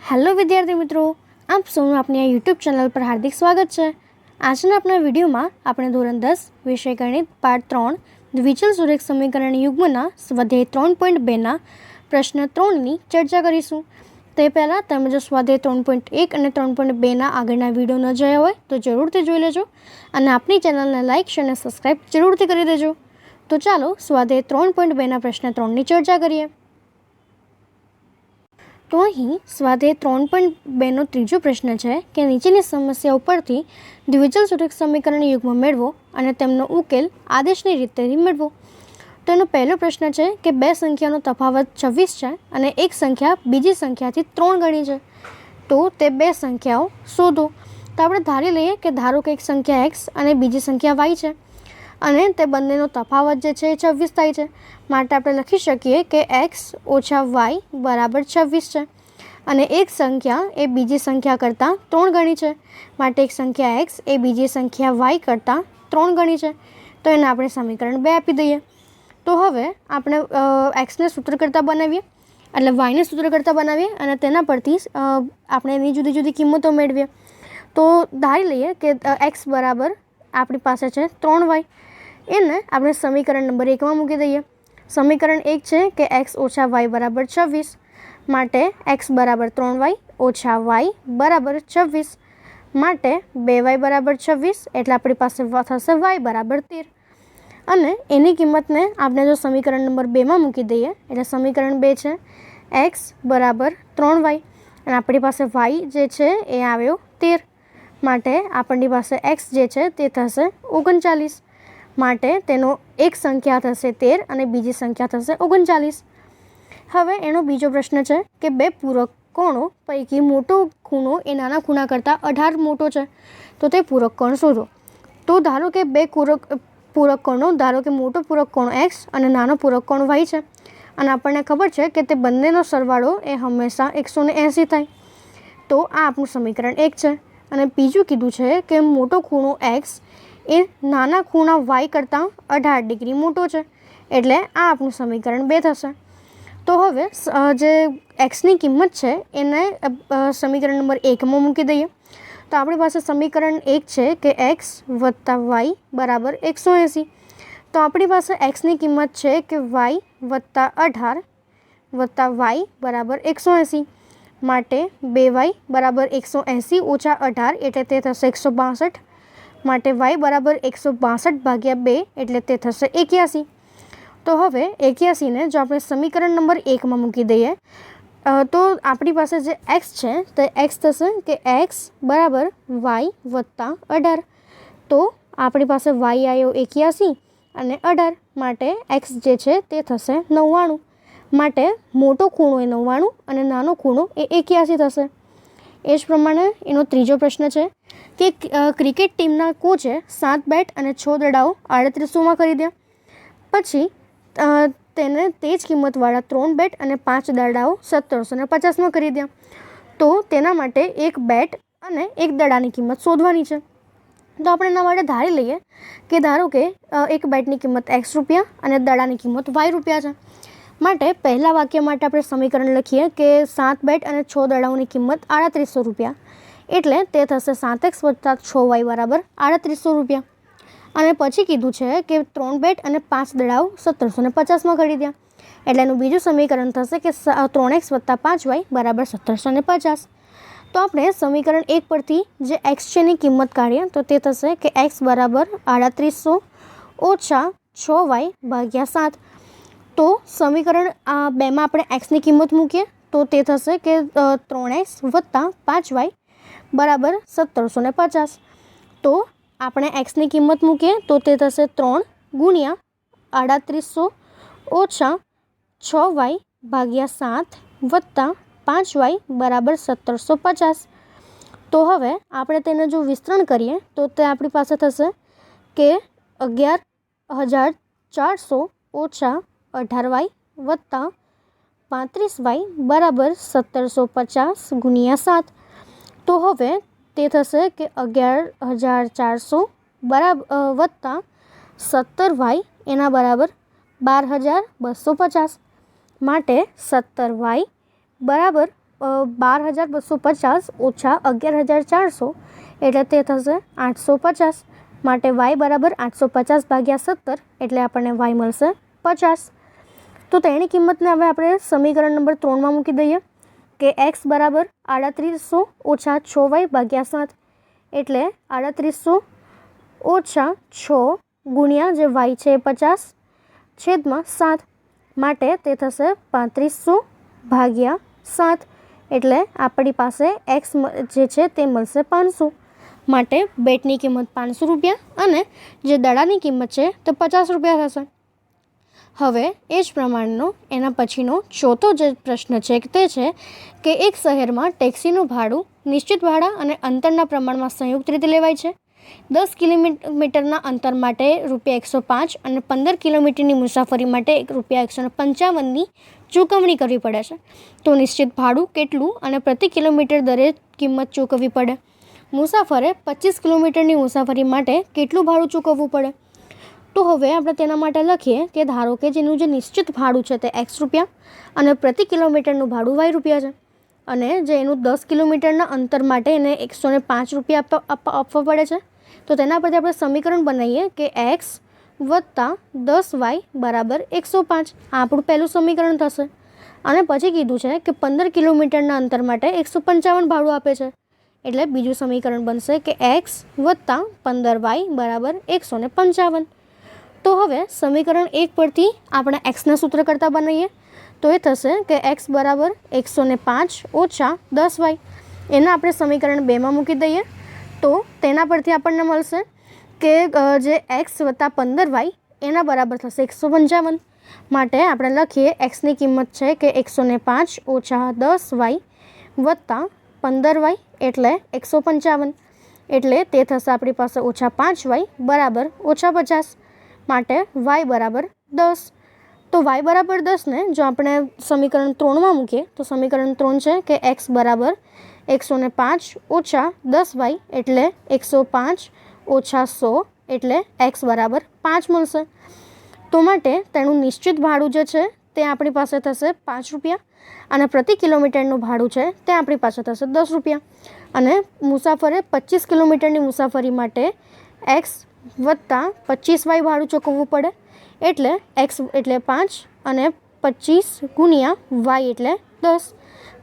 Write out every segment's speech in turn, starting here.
Hello विद्यार्थी मित्रों, आप સૌનું આપણી આ યુટ્યુબ ચેનલ પર હાર્દિક સ્વાગત છે। આજના આપણા વિડીયોમાં આપણે ધોરણ 10 વિષય ગણિત પાઠ 3 દ્વિચલ સુરેખ સમીકરણ યુગ્મના સ્વાધ્યાય 3.2ના પ્રશ્ન 3ની ચર્ચા કરીશું। તે પહેલાં તમે જો સ્વાધ્યાય 3.1 અને 3.2ના આગળના વિડીયો ન જોયા હોય તો જરૂરથી જોઈ લેજો અને આપણી ચેનલને લાઇક શેર અને સબસ્ક્રાઈબ જરૂરથી કરી દેજો। તો ચાલો સ્વાધ્યાય 3.2ના પ્રશ્ન 3ની ચર્ચા કરીએ। તો અહીં સ્વાધ્યાય 3.2નો ત્રીજો પ્રશ્ન છે કે નીચેની સમસ્યા ઉપરથી દ્વિચલ સુરેખ સમીકરણ યુગ્મ મેળવો અને તેમનો ઉકેલ આદેશની રીતેથી મેળવો। તો એનો પહેલો પ્રશ્ન છે કે બે સંખ્યાનો તફાવત 26 છે અને એક સંખ્યા બીજી સંખ્યાથી 3 ગણી છે, તો તે બે સંખ્યાઓ શોધો। તો આપણે ધારી લઈએ કે ધારો કે એક સંખ્યા x અને બીજી સંખ્યા y છે અને તે બંનેનો તફાવત જે છે એ 26 થાય છે, માટે આપણે લખી શકીએ કે x ઓછા y બરાબર 26 છે અને એક સંખ્યા એ બીજી સંખ્યા કરતાં 3 ગણી છે, માટે એક સંખ્યા x એ બીજી સંખ્યા y કરતાં 3 ગણી છે। તો એને આપણે સમીકરણ 2 આપી દઈએ। તો હવે આપણે xને સૂત્ર કરતાં બનાવીએ, એટલે yને સૂત્ર કરતાં બનાવીએ અને તેના પરથી આપણે એની જુદી જુદી કિંમતો મેળવીએ। તો ધારી લઈએ કે x બરાબર આપણી પાસે છે 3y, એને આપણે સમીકરણ નંબર 1માં મૂકી દઈએ। સમીકરણ 1 છે કે x ઓછા y બરાબર 26, માટે x બરાબર 3y ઓછા y બરાબર 26, માટે 2y બરાબર 26 એટલે આપણી પાસે થશે y બરાબર 13 અને એની કિંમતને આપણે જો સમીકરણ નંબર 2માં મૂકી દઈએ એટલે સમીકરણ 2 છે x બરાબર 3y અને આપણી પાસે y જે છે એ આવ્યો 13, માટે આપણી પાસે x જે છે તે થશે 39, માટે તેનો એક સંખ્યા થશે 13 અને બીજી સંખ્યા થશે 39। હવે એનો બીજો પ્રશ્ન છે કે બે પૂરક કોણો પૈકી મોટો ખૂણો એ નાના ખૂણા કરતાં 18 મોટો છે, તો તે પૂરક કોણ શોધો। તો ધારો કે બે પૂરક કોણો, ધારો કે મોટો પૂરક કોણ x અને નાનો પૂરક કોણ y છે અને આપણને ખબર છે કે તે બંનેનો સરવાળો એ હંમેશા 180 થાય, તો આ આપણું સમીકરણ 1 છે। અને બીજું કીધું છે કે મોટો ખૂણો x એ નાના ખૂણા y કરતાં 18 ડિગ્રી મોટો છે, એટલે આ આપણું સમીકરણ 2 થશે। તો હવે જે xની કિંમત છે એને સમીકરણ નંબર 1માં મૂકી દઈએ। તો આપણી પાસે સમીકરણ 1 છે કે x વત્તા y બરાબર 180, તો આપણી પાસે xની કિંમત છે કે y વત્તા 18 વત્તા y બરાબર 180, માટે 2y બરાબર 180 ઓછા 18 એટલે તે થશે 162, માટે y બરાબર 162 ભાગ્યા 2 એટલે તે થશે 81। તો હવે 81ને જો આપણે સમીકરણ નંબર 1માં મૂકી દઈએ તો આપણી પાસે જે x છે તે x થશે કે x બરાબર y વત્તા 18, તો આપણી પાસે y આવ્યો 81 અને 18, માટે x જે છે તે થશે 99, માટે મોટો ખૂણો એ 99 અને નાનો ખૂણો એ 81 થશે। એ જ પ્રમાણે એનો ત્રીજો પ્રશ્ન છે કે ક્રિકેટ ટીમના કોચે 7 બેટ અને 6 દડાઓ 3800માં ખરીદ્યા, પછી તેને તે જ કિંમતવાળા 3 બેટ અને 5 દડાઓ 1750માં ખરીદ્યા, તો તેના માટે એક બેટ અને એક દડાની કિંમત શોધવાની છે। તો આપણે એના માટે ધારી લઈએ કે ધારો કે એક બેટની કિંમત x રૂપિયા અને દડાની કિંમત y રૂપિયા છે, માટે પહેલા વાક્ય માટે આપણે સમીકરણ લખીએ કે 7 બેટ અને 6 દડાઓની કિંમત 3800 રૂપિયા, એટલે તે થશે 7x વત્તા 6y બરાબર 3800 રૂપિયા। અને પછી કીધું છે કે 3 બેટ અને 5 દડાઓ 1750માં ખરીદ્યા, એટલે એનું બીજું સમીકરણ થશે કે 3x વત્તા 5y બરાબર 1750। તો આપણે સમીકરણ 1 પરથી જે x છે એની કિંમત કાઢીએ તો તે થશે કે x બરાબર 3800 ઓછા 6y ભાગ્યા 7। તો સમીકરણ 2માં આપણે xની કિંમત મૂકીએ તો તે થશે કે 3x વત્તા 5y બરાબર 1750। તો આપણે xની કિંમત મૂકીએ તો તે થશે 3 ગુણ્યા 3800 ઓછા 6y ભાગ્યા 7 વત્તા 5y બરાબર 1750। તો હવે આપણે તેને જો વિસ્તરણ કરીએ તો તે આપણી પાસે થશે કે 11400 ઓછા 18y વત્તા 35y બરાબર 1750 ગુણ્યા 7। તો હવે તે થશે કે 11400 બરાબર વત્તા 17y એના બરાબર 12250, માટે 17y બરાબર 12,250 ઓછા 11,400 એટલે તે થશે 850. માટે y બરાબર 850 ભાગ્યા 17 એટલે આપણને y મળશે 50. તો તેની કિંમતને હવે આપણે સમીકરણ નંબર 3માં મૂકી દઈએ કે x બરાબર 3800 ઓછા 6y ભાગ્યા 7 એટલે 3800 ઓછા 6 ગુણ્યા જે y છે 50 છેદમાં 7 માટે તે થશે 3500 ભાગ્યા 7 એટલે આપણી પાસે x જે છે તે મળશે 500. માટે બેટની કિંમત 500 રૂપિયા અને જે દડાની કિંમત છે તે 50 રૂપિયા થશે. હવે એ જ પ્રમાણનો એના પછીનો ચોથો જે પ્રશ્ન છે તે છે કે એક શહેરમાં ટેક્સીનું ભાડું નિશ્ચિત ભાડા અને અંતરના પ્રમાણમાં સંયુક્ત રીતે લેવાય છે. 10 કિલોમીટરના અંતર માટે ₹105 અને 15 કિલોમીટરની મુસાફરી માટે ₹155ની ચૂકવણી કરવી પડે છે. તો નિશ્ચિત ભાડું કેટલું અને પ્રતિ કિલોમીટર દરે કિંમત ચૂકવવી પડે? મુસાફરે 25 કિલોમીટરની મુસાફરી માટે કેટલું ભાડું ચૂકવવું પડે? તો હવે આપણે તેના માટે લખીએ કે ધારો કે જેનું જે નિશ્ચિત ભાડું છે તે x રૂપિયા અને પ્રતિ કિલોમીટરનું ભાડું y રૂપિયા છે અને જે એનું 10 કિલોમીટરના અંતર માટે એને 105 રૂપિયા આપવા પડે છે. તો તેના પરથી આપણે સમીકરણ બનાવીએ કે x વત્તા 10y બરાબર 105. આ આપણું પહેલું સમીકરણ થશે. અને પછી કીધું છે કે 15 કિલોમીટરના અંતર માટે 155 ભાડું આપે છે એટલે બીજું સમીકરણ બનશે કે x વત્તા 15y બરાબર 155. તો હવે સમીકરણ 1 પરથી આપણે xના સૂત્ર કરતાં બનાવીએ તો એ થશે કે x બરાબર 105 ઓછા 10y. એને આપણે સમીકરણ 2માં મૂકી દઈએ તો તેના પરથી આપણને મળશે કે જે x વત્તા 15y એના બરાબર થશે 155. માટે આપણે લખીએ xની કિંમત છે કે 105 ઓછા 10y વત્તા 15y એટલે 155 એટલે તે થશે આપણી પાસે ઓછા 5y બરાબર ઓછા 50. માટે y બરાબર 10. તો y બરાબર 10 ને જો આપણે સમીકરણ 3માં મૂકીએ તો સમીકરણ 3 છે કે x બરાબર 105 ઓછા 10y એટલે 105 ઓછા 100 એટલે x બરાબર 5 મળશે. તો માટે તેનું નિશ્ચિત ભાડું જે છે તે આપણી પાસે થશે 5 રૂપિયા અને પ્રતિ કિલોમીટરનું ભાડું છે તે આપણી પાસે થશે 10 રૂપિયા અને મુસાફરે 25 કિલોમીટરની મુસાફરી માટે x વત્તા 25y ભાડું ચૂકવવું પડે એટલે x એટલે 5 અને 25 ગુણ્યા y એટલે 10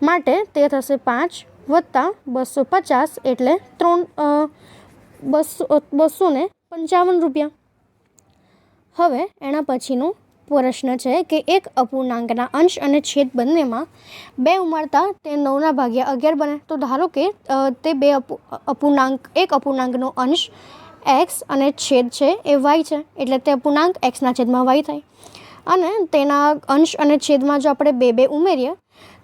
માટે તે થશે 5 વત્તા 250 એટલે 255 રૂપિયા. હવે એના પછીનો પ્રશ્ન છે કે એક અપૂર્ણાંકના અંશ અને છેદ બંનેમાં 2 ઉમેરતા તે 9ના ભાગ્યા 11 બને. તો ધારો કે તે એક અપૂર્ણાંકનો અંશ x અને છેદ છે એ y છે એટલે તે અપૂર્ણાંક xના છેદમાં y થાય અને તેના અંશ અને છેદમાં જો આપણે 2 ઉમેરીએ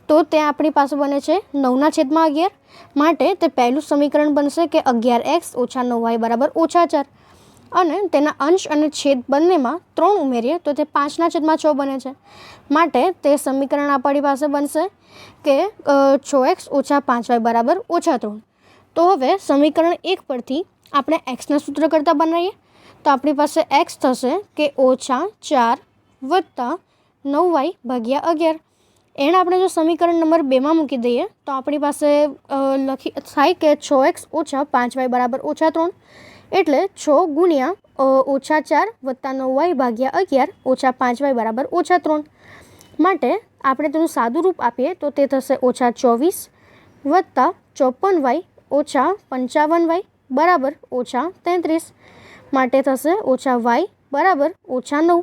તો તે આપણી પાસે બને છે 9ના છેદમાં 11. માટે તે પહેલું સમીકરણ બનશે કે 11x ઓછા 9y બરાબર ઓછા 4 અને તેના અંશ અને છેદ બંનેમાં 3 ઉમેરીએ તો તે 5ના છેદમાં 6 બને છે. માટે તે સમીકરણ આપણી પાસે બનશે કે 6x ઓછા 5y બરાબર ઓછા 3. તો હવે સમીકરણ 1 પરથી આપણે xના સૂત્ર કરતાં બનાવીએ તો આપણી પાસે x થશે કે ઓછા 4 વત્તા 9y ભાગ્યા 11. એને આપણે જો સમીકરણ નંબર 2માં મૂકી દઈએ તો આપણી પાસે થાય કે 6x ઓછા 5y બરાબર ઓછા 3 એટલે 6 ગુણ્યા ઓછા 4 વત્તા 9y ભાગ્યા 11 ઓછા 5y બરાબર ઓછા 3. માટે આપણે તેનું સાદું રૂપ આપીએ તો તે થશે ઓછા 24 વત્તા 54y ઓછા 55y બરાબર ઓછા 33. માટે થશે ઓછા y બરાબર ઓછા 9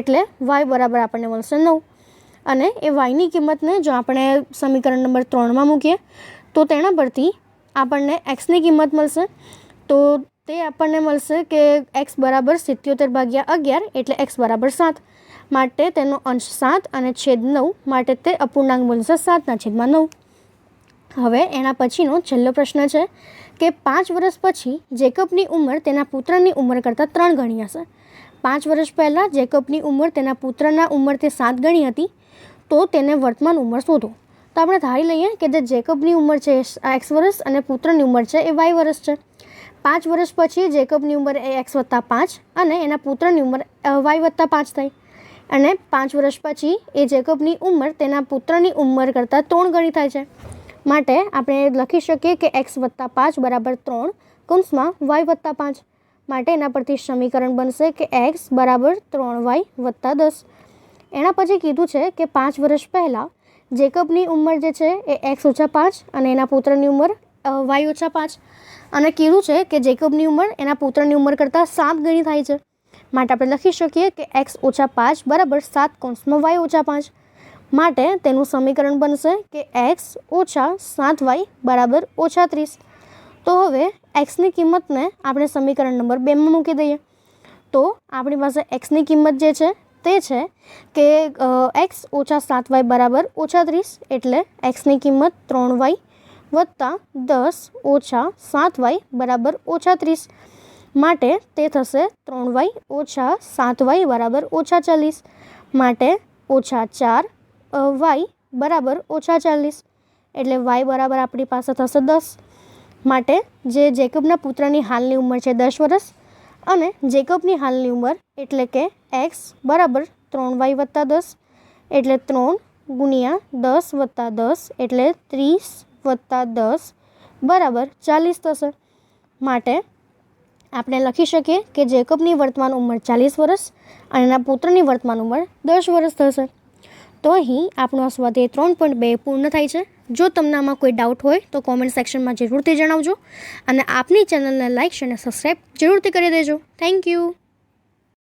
એટલે y બરાબર આપણને મળશે 9. અને એ yની કિંમતને જો આપણે સમીકરણ નંબર 3માં મૂકીએ તો તેના પરથી આપણને xની કિંમત મળશે. તો તે આપણને મળશે કે x બરાબર 77 ભાગ્યા 11 એટલે x બરાબર 7. માટે તેનો અંશ 7 અને છેદ 9 માટે તે અપૂર્ણાંક બનશે 7ના છેદમાં 9. હવે એના પછીનો છેલ્લો પ્રશ્ન છે કે 5 વર્ષ પછી જેકબની ઉંમર તેના પુત્રની ઉંમર કરતાં 3 ગણી હશે. 5 વર્ષ પહેલાં જેકબની ઉંમર તેના પુત્રના ઉંમરથી 7 ગણી હતી તો તેને વર્તમાન ઉંમર શોધો. તો આપણે ધારી લઈએ કે જે જેકબની ઉંમર છે x વર્ષ અને પુત્રની ઉંમર છે એ y વર્ષ છે. 5 વર્ષ પછી જેકબની ઉંમર એ x વત્તા 5 અને એના પુત્રની ઉંમર y વત્તા 5 થઈ અને 5 વર્ષ પછી એ જેકબની ઉંમર તેના પુત્રની ઉંમર કરતાં 3 ગણી થાય છે. માટે આપણે લખી શકીએ કે x + 5 = 3 કૌંસમાં y + 5. માટે એના પરથી સમીકરણ બનશે કે x = 3y + 10. એના પછી કીધું છે કે 5 વર્ષ પહેલાં જેકબની ઉંમર જે છે એ x - 5 અને એના પુત્રની ઉંમર y - 5 અને કીધું છે કે જેકબની ઉંમર એના પુત્રની ઉંમર કરતાં 7 ગણી થાય છે. માટે આપણે લખી શકીએ કે x - 5 = 7 કૌંસમાં y - 5. માટે તેનું સમીકરણ બનશે કે x - 7y = -30. તો હવે xની કિંમતને આપણે સમીકરણ નંબર 2માં મૂકી દઈએ. તો આપણી પાસે xની કિંમત જે છે તે છે કે x - 7y = -30 એટલે xની કિંમત 3y + 10 - 7y = -30. માટે તે થશે 3y - 7y = -40. માટે -4y = -40 એટલે y બરાબર આપણી પાસે થશે 10. માટે જે જેકબના પુત્રની હાલની ઉંમર છે 10 વર્ષ અને જેકબની હાલની ઉંમર એટલે કે x = 3y + 10 એટલે 3 × 10 + 10 એટલે 30 + 10 = 40 થશે. માટે આપણે લખી શકીએ કે જેકબની વર્તમાન ઉંમર 40 વર્ષ અને એના પુત્રની વર્તમાન ઉંમર 10 વર્ષ થશે. તો અહીં આપણો આ સ્વાધ્યાય 3.2 પૂર્ણ થાય છે. જો તમને આમાં કોઈ ડાઉટ હોય તો કોમેન્ટ સેક્શનમાં જરૂરથી જણાવજો અને આપની ચેનલને લાઇક અને સબસ્ક્રાઈબ જરૂરથી કરી દેજો. Thank you.